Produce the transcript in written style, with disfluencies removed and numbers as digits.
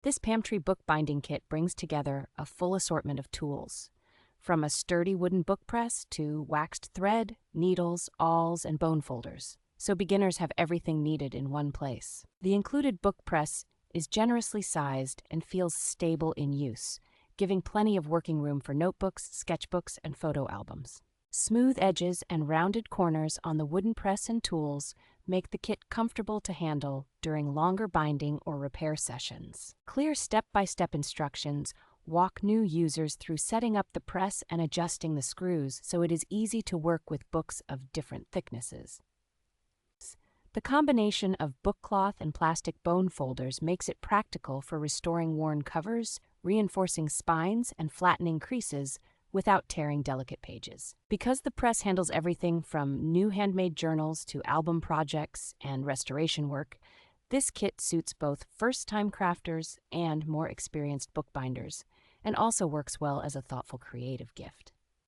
This pamctry book binding kit brings together a full assortment of tools, from a sturdy wooden book press to waxed thread, needles, awls, and bone folders, so beginners have everything needed in one place. The included book press is generously sized and feels stable in use, giving plenty of working room for notebooks, sketchbooks, and photo albums. Smooth edges and rounded corners on the wooden press and tools make the kit comfortable to handle during longer binding or repair sessions. Clear step-by-step instructions walk new users through setting up the press and adjusting the screws so it is easy to work with books of different thicknesses. The combination of book cloth and plastic bone folders makes it practical for restoring worn covers, reinforcing spines, and flattening creases without tearing delicate pages. Because the press handles everything from new handmade journals to album projects and restoration work, this kit suits both first-time crafters and more experienced bookbinders, and also works well as a thoughtful creative gift.